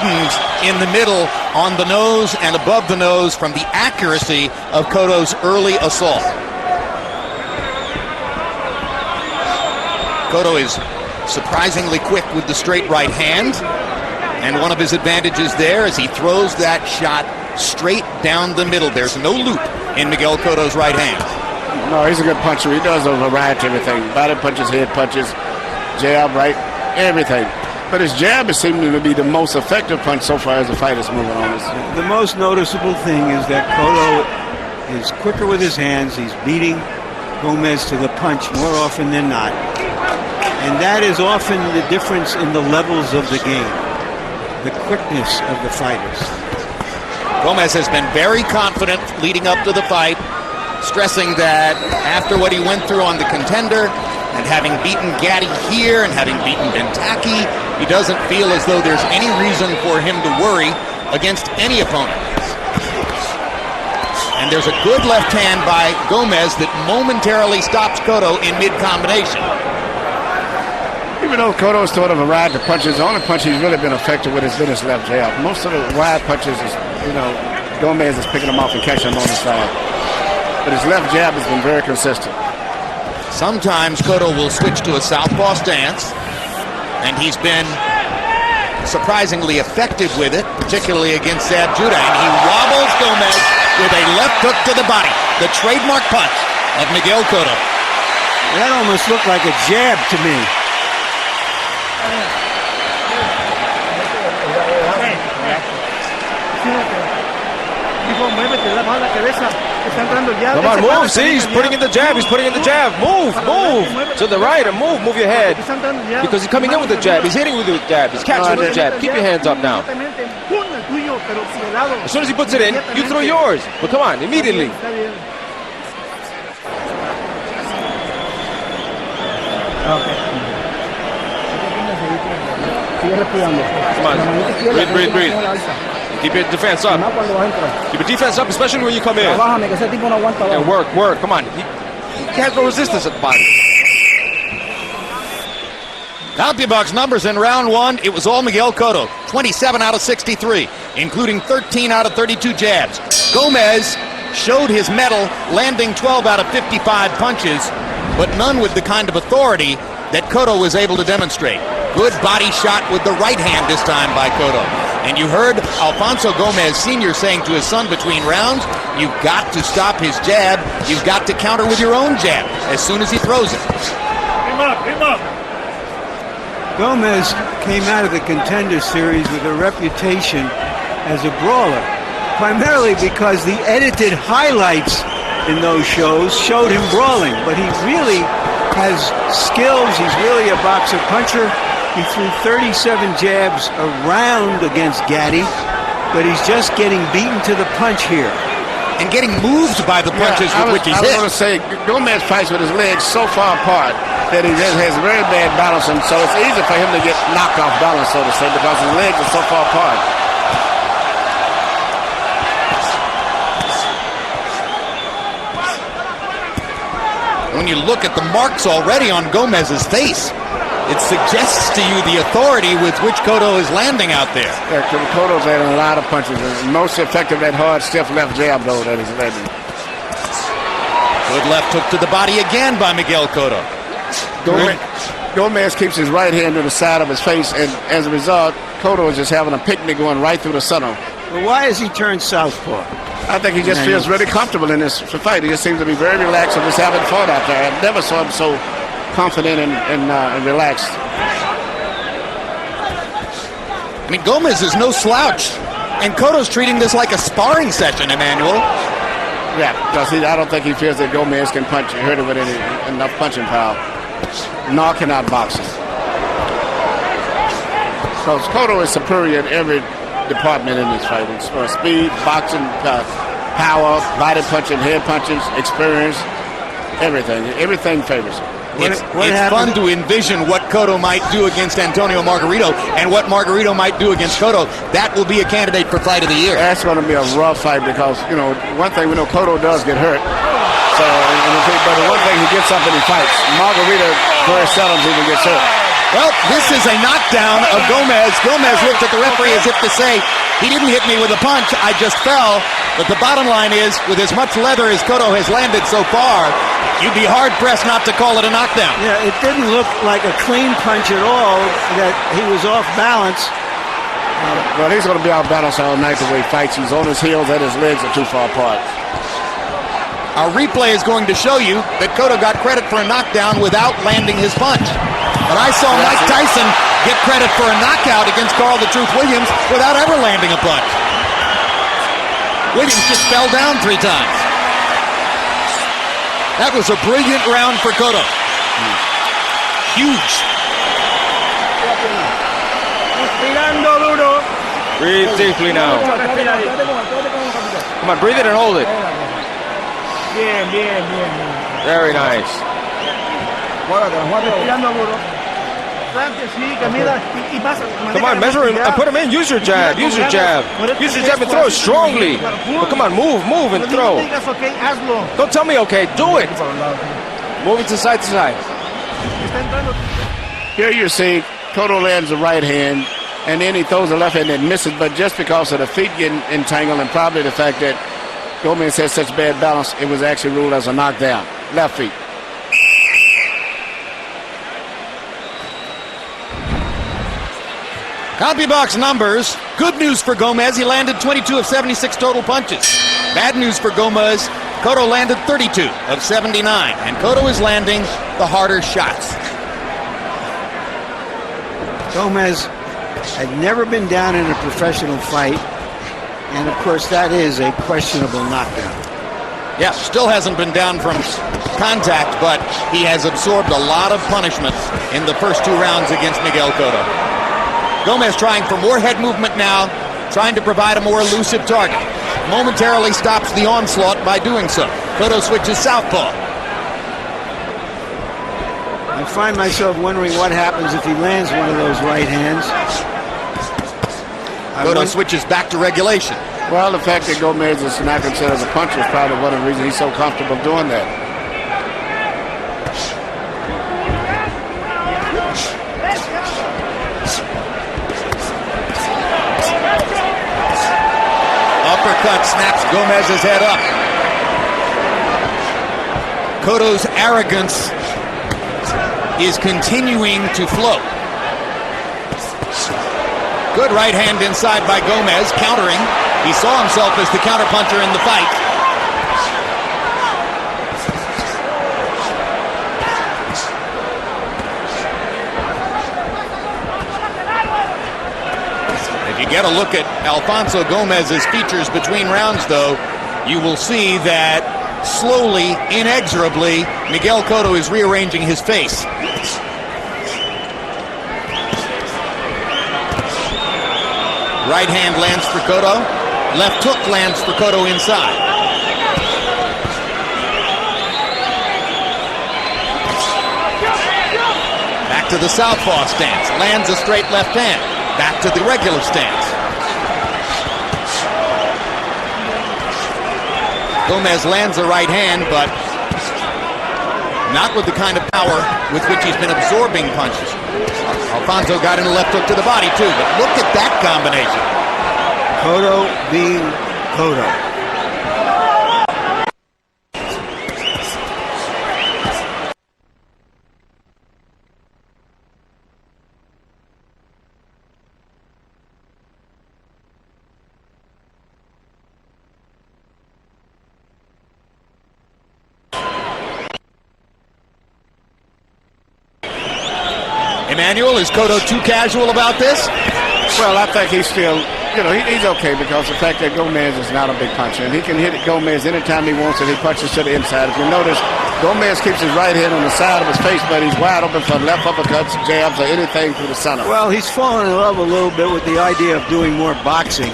deadened in the middle, on the nose and above the nose from the accuracy of Cotto's early assault. Cotto is surprisingly quick with the straight right hand, and one of his advantages there is he throws that shot straight down the middle. There's no loop in Miguel Cotto's right hand. No, he's a good puncher. He does a variety of everything. Body punches, head punches, jab, right, everything. But his jab is seeming to be the most effective punch so far as the fight is moving on. The most noticeable thing is that Cotto is quicker with his hands. He's beating Gomez to the punch more often than not. And that is often the difference in the levels of the game, the quickness of the fighters. Gomez has been very confident leading up to the fight, stressing that after what he went through on the Contender and having beaten Gatti here and having beaten Bentaki, he doesn't feel as though there's any reason for him to worry against any opponent. And there's a good left hand by Gomez that momentarily stops Cotto in mid-combination. Even though Cotto's thrown a variety of punches, the only punch he's really been effective with has been his left jab. Most of the wide punches, Gomez is picking them off and catching them on the side. But his left jab has been very consistent. Sometimes Cotto will switch to a southpaw stance, and he's been surprisingly effective with it, particularly against Zab Judah. And he wobbles Gomez with a left hook to the body, the trademark punch of Miguel Cotto. That almost looked like a jab to me. Come on, move. See, he's putting in the jab. He's putting in the jab. Move. To the right and move your head. Because he's coming in with the jab. He's hitting with the jab. He's catching with the jab. Keep your hands up now. As soon as he puts it in, you throw yours. But come on, immediately. Come on. Breathe. Keep your defense up. Keep your defense up, especially when you come in. And work. Come on. He has no resistance at the bottom. CompuBox numbers in round one, it was all Miguel Cotto. 27 out of 63, including 13 out of 32 jabs. Gomez showed his mettle, landing 12 out of 55 punches, but none with the kind of authority that Cotto was able to demonstrate. Good body shot with the right hand this time by Cotto. And you heard Alfonso Gomez Sr. saying to his son between rounds, you've got to stop his jab, you've got to counter with your own jab as soon as he throws it. Him up. Gomez came out of the Contender Series with a reputation as a brawler, primarily because the edited highlights in those shows showed him brawling, but he really has skills. He's really a boxer puncher. He threw 37 jabs around against Gatti, but he's just getting beaten to the punch here. And getting moved by the punches with which he's hit. I was going to say, Gomez fights with his legs so far apart that he has very bad balance, and so it's easy for him to get knocked off balance, so to say, because his legs are so far apart. When you look at the marks already on Gomez's face, it suggests to you the authority with which Cotto is landing out there. Yeah, Cotto's landing a lot of punches. And most effective that hard, stiff left jab, though, that he's landing. Good left hook to the body again by Miguel Cotto. Gomez keeps his right hand to the side of his face, and as a result, Cotto is just having a picnic going right through the center. But why has he turned southpaw? I think he just feels really comfortable in this fight. He just seems to be very relaxed and just having fun out there. I've never saw him so confident and relaxed. I mean, Gomez is no slouch, and Cotto's treating this like a sparring session, Emmanuel. Yeah, because I don't think he feels that Gomez can punch. He hurt it with enough punching power. Nor can outbox him. So Cotto is superior in every department in this fight. Speed, boxing, power, body punching, head punches, experience, everything. Everything favors him. It's fun to envision what Cotto might do against Antonio Margarito and what Margarito might do against Cotto. That will be a candidate for Fight of the Year. That's going to be a rough fight because, one thing we know, Cotto does get hurt. So, but the one thing, he gets up and he fights. Margarito very seldom even gets hurt. Well, this is a knockdown of Gomez. Gomez looked at the referee as if to say, he didn't hit me with a punch, I just fell. But the bottom line is, with as much leather as Cotto has landed so far, you'd be hard-pressed not to call it a knockdown. Yeah, it didn't look like a clean punch at all, that he was off balance. Well, he's going to be out balance all night the way he fights. He's on his heels and his legs are too far apart. Our replay is going to show you that Cotto got credit for a knockdown without landing his punch. But I saw Mike Tyson get credit for a knockout against Carl the Truth Williams without ever landing a punch. Williams just fell down 3 times. That was a brilliant round for Cotto. Huge. Breathe deeply now. Come on, breathe it and hold it. Very nice. Come on, measure him and put him in. Use your jab. Use your jab. Use your jab and throw strongly. But come on, move and throw. Don't tell me okay. Do it. Move it to side to side. Here you see Cotto lands the right hand, and then he throws the left hand and misses. But just because of the feet getting entangled and probably the fact that Gomez has such bad balance, it was actually ruled as a knockdown. Left feet. CompuBox numbers. Good news for Gomez. He landed 22 of 76 total punches. Bad news for Gomez. Cotto landed 32 of 79. And Cotto is landing the harder shots. Gomez had never been down in a professional fight. And, of course, that is a questionable knockdown. Yeah, still hasn't been down from contact, but he has absorbed a lot of punishment in the first 2 rounds against Miguel Cotto. Gomez trying for more head movement now, trying to provide a more elusive target. Momentarily stops the onslaught by doing so. Cotto switches southpaw. I find myself wondering what happens if he lands one of those right hands. Cotto switches back to regulation. Well, the fact that Gomez is not considered a puncher is probably one of the reasons he's so comfortable doing that. Uppercut snaps Gomez's head up. Cotto's arrogance is continuing to flow. Good right hand inside by Gomez, countering. He saw himself as the counterpuncher in the fight. If you get a look at Alfonso Gomez's features between rounds, though, you will see that slowly, inexorably, Miguel Cotto is rearranging his face. Right hand lands for Cotto. Left hook lands for Cotto inside. Back to the southpaw stance. Lands a straight left hand. Back to the regular stance. Gomez lands a right hand, but not with the kind of power with which he's been absorbing punches. Alfonso got in a left hook to the body, too, but look at that combination. Cotto being Cotto. Emmanuel, is Cotto too casual about this? Well, I think he's still, he's okay because the fact that Gomez is not a big puncher, and he can hit Gomez anytime he wants it. He punches to the inside. If you notice, Gomez keeps his right hand on the side of his face, but he's wide open for left uppercuts, jabs, or anything through the center. Well, he's fallen in love a little bit with the idea of doing more boxing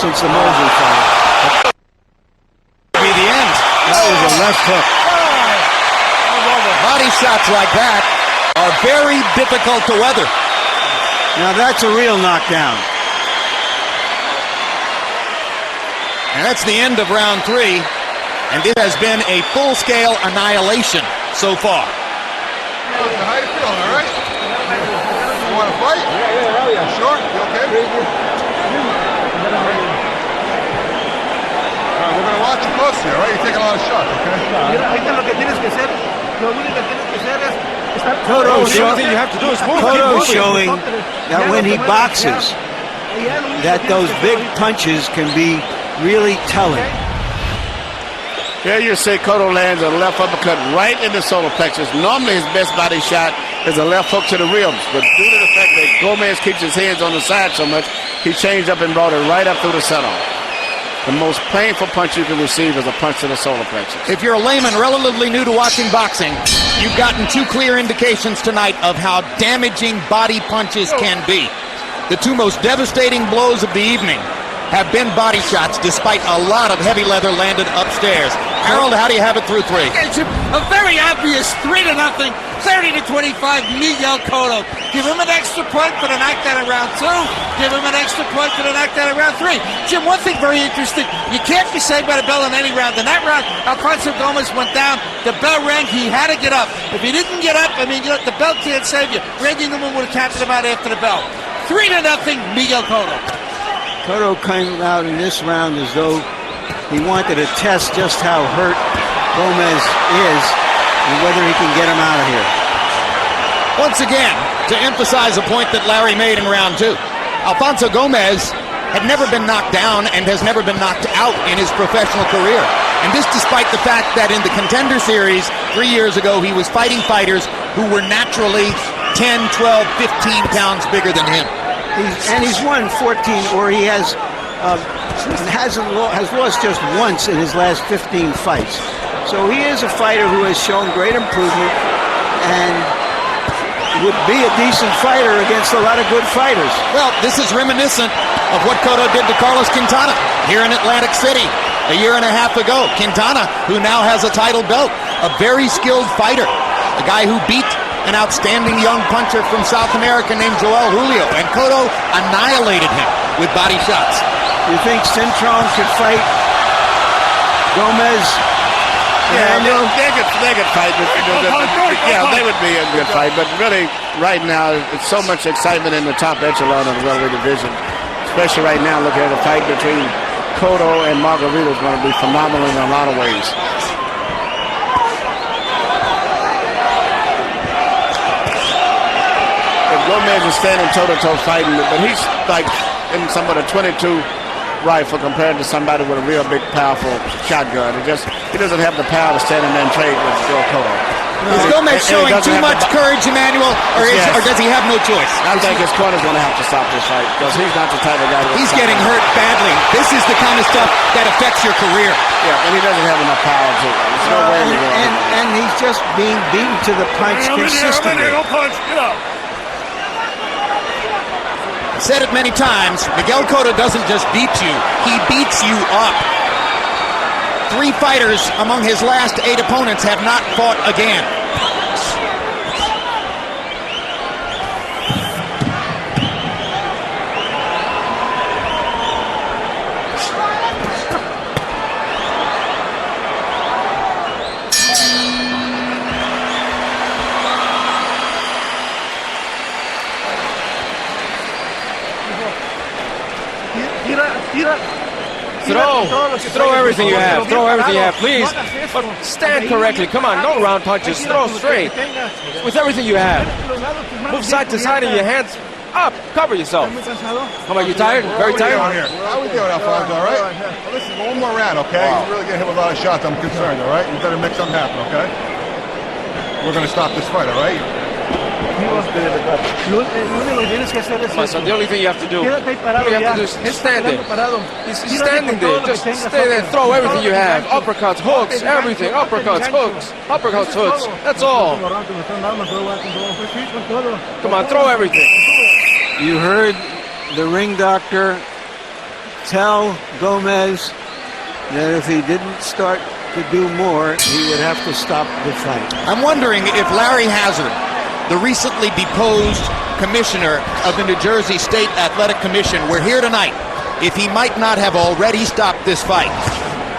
since the Mosley fight. Be the end. That was a left hook. Body shots like that are very difficult to weather. Now that's a real knockdown. And that's the end of round 3. And this has been a full-scale annihilation so far. How you feeling, all right? You want to fight? Yeah, hell yeah. Sure? You okay? All right, we're going to watch you closely, all right? You're taking a lot of shots, okay? Cotto The only thing you have to do is move. Keep Cotto moving. showing that when he boxes, that those big punches can be really telling. Here you see Cotto lands a left uppercut right in the solar plexus. Normally his best body shot is a left hook to the ribs, but due to the fact that Gomez keeps his hands on the side so much, he changed up and brought it right up through the center. The most painful punch you can receive is a punch to the solar plexus. If you're a layman relatively new to watching boxing, you've gotten two clear indications tonight of how damaging body punches can be. The two most devastating blows of the evening have been body shots, despite a lot of heavy leather landed upstairs. Harold, how do you have it through three? It's a very obvious 3-0, 30-25, Miguel Cotto. Give him an extra point for the knockdown in round 2. Give him an extra point for the knockdown in round 3. Jim, one thing very interesting, you can't be saved by the bell in any round. In that round, Alfonso Gomez went down, the bell rang, he had to get up. If he didn't get up, I mean, the bell can't save you. Randy Newman would have tapped him out after the bell. 3-0, Miguel Cotto. Cotto came out in this round as though he wanted to test just how hurt Gomez is and whether he can get him out of here. Once again, to emphasize a point that Larry made in round 2, Alfonso Gomez had never been knocked down and has never been knocked out in his professional career. And this despite the fact that in the Contender Series 3 years ago, he was fighting fighters who were naturally 10, 12, 15 pounds bigger than him. He's won 14, or he has lost just once in his last 15 fights. So he is a fighter who has shown great improvement and would be a decent fighter against a lot of good fighters. Well, this is reminiscent of what Cotto did to Carlos Quintana here in Atlantic City a year and a half ago. Quintana, who now has a title belt, a very skilled fighter, a guy who beat an outstanding young puncher from South America named Joel Julio, and Cotto annihilated him with body shots. You think Cintron could fight Gomez? Yeah, they could fight. Yeah, they would be a good fight. But really, right now, it's so much excitement in the top echelon of the welterweight division. Especially right now, looking at the fight between Cotto and Margarito is going to be phenomenal in a lot of ways. Gomez is standing toe-to-toe fighting, but he's like in some of the 22 rifle compared to somebody with a real big, powerful shotgun. He doesn't have the power to stand in there and trade with Joe Cotto. Is Gomez showing too much courage, Emmanuel, or does he have no choice? I think his corner's going to have to stop this fight because he's not the type of guy. He's getting hurt badly. This is the kind of stuff that affects your career. Yeah, and he doesn't have enough power to. There's no way in the world. And he's just being beaten to the punch consistently. Don't punch. Get up. Said it many times, Miguel Cotto doesn't just beat you, he beats you up. 3 fighters among his last 8 opponents have not fought again. Throw everything you have. Throw everything you have, please. But stand correctly. Come on, no round punches. Throw straight. With everything you have. Move side to side and your hands up. Cover yourself. Come on, you tired? Very tired? How we doing, Alfonso, all right? Well, listen, one more round, okay? You're really getting hit with a lot of shots. I'm concerned, all right? You better make something happen, okay? We're going to stop this fight, all right? So the only thing you have to do, is stand there. He's standing there. Just stay there. Throw everything you have. Uppercuts, hooks, everything. Uppercuts, hooks. Uppercuts, hooks. That's all. Come on, throw everything. You heard the ring doctor tell Gomez that if he didn't start to do more, he would have to stop the fight. I'm wondering if Larry Hazard, the recently deposed commissioner of the New Jersey State Athletic Commission, were here tonight, if he might not have already stopped this fight.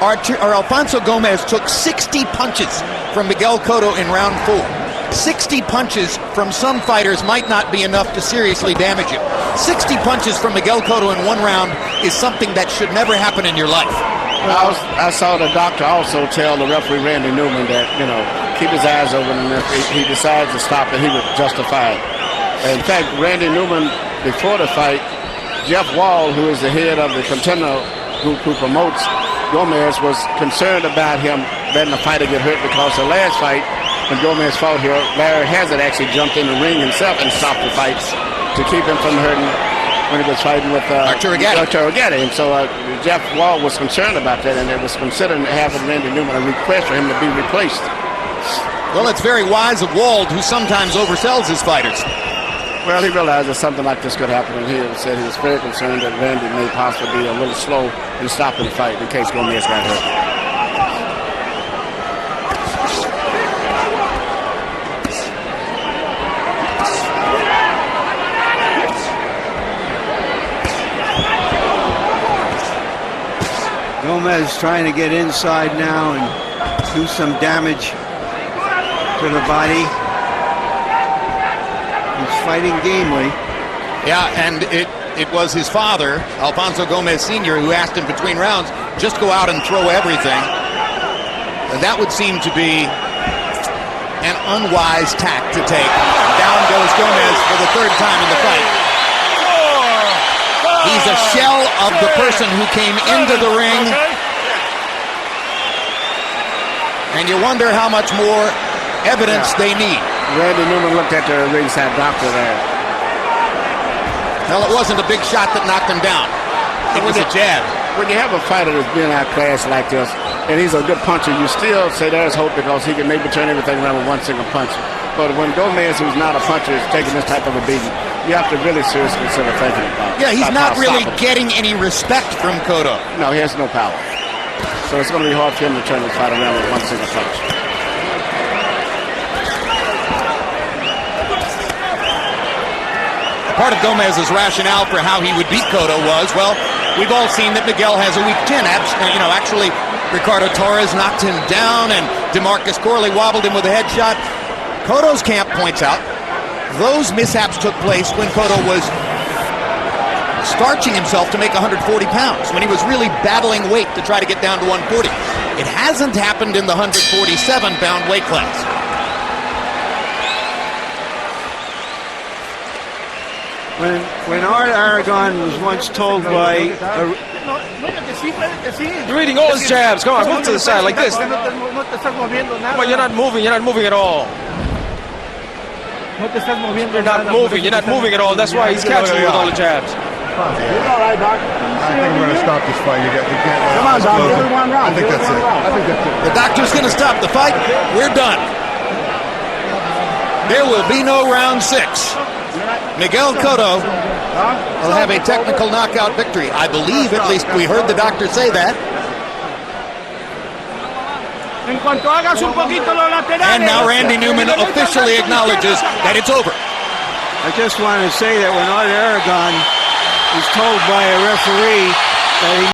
Alfonso Gomez took 60 punches from Miguel Cotto in round 4. 60 punches from some fighters might not be enough to seriously damage you. 60 punches from Miguel Cotto in one round is something that should never happen in your life. I saw the doctor also tell the referee Randy Newman that, keep his eyes open, and if he decides to stop it, he would justify it. In fact, Randy Newman, before the fight, Jeff Wall, who is the head of the contender group who promotes Gomez, was concerned about him letting the fighter get hurt, because the last fight, when Gomez fought here, Larry Hazard actually jumped in the ring himself and stopped the fights to keep him from hurting when he was fighting with Arturo Gatti. And so Jeff Wall was concerned about that, and it was considering having Randy Newman a request for him to be replaced. Well, it's very wise of Wald, who sometimes oversells his fighters. Well, he realized that something like this could happen, and he said he was very concerned that Randy may possibly be a little slow in stopping the fight in case Gomez got hurt. Gomez trying to get inside now and do some damage to the body. He's fighting gamely. Yeah, and it was his father, Alfonso Gomez Sr., who asked him between rounds, just go out and throw everything. And that would seem to be an unwise tack to take. Down goes Gomez for the third time in the fight. He's a shell of the person who came into the ring. And you wonder how much more evidence they need. Randy Newman looked at the ringside doctor there. Well, it wasn't a big shot that knocked him down. It was a jab. When you have a fighter that's been outclassed like this, and he's a good puncher, you still say there's hope because he can maybe turn everything around with one single punch. But when Gomez, who's not a puncher, is taking this type of a beating, you have to really seriously consider thinking about it. Yeah, he's not really getting any respect from Cotto. No, he has no power. So it's going to be hard for him to turn this fight around with one single punch. Part of Gomez's rationale for how he would beat Cotto was, well, we've all seen that Miguel has a weak chin. Actually, Ricardo Torres knocked him down, and DeMarcus Corley wobbled him with a headshot. Cotto's camp points out those mishaps took place when Cotto was starching himself to make 140 pounds, when he was really battling weight to try to get down to 140. It hasn't happened in the 147-pound weight class. When Art Aragon was once told by you're reading all his jabs. Come on, move to the side like this. Come on, you're not moving at all. You're not moving at all. That's why he's catching you with all the jabs. All right, Doc. I think we're going to stop this fight. Come on, Doc. I think that's it. The doctor's going to stop the fight. We're done. There will be no round 6. Miguel Cotto will have a technical knockout victory. I believe, at least we heard the doctor say that. And now Randy Newman officially acknowledges that it's over. I just want to say that when Art Aragon is told by a referee that he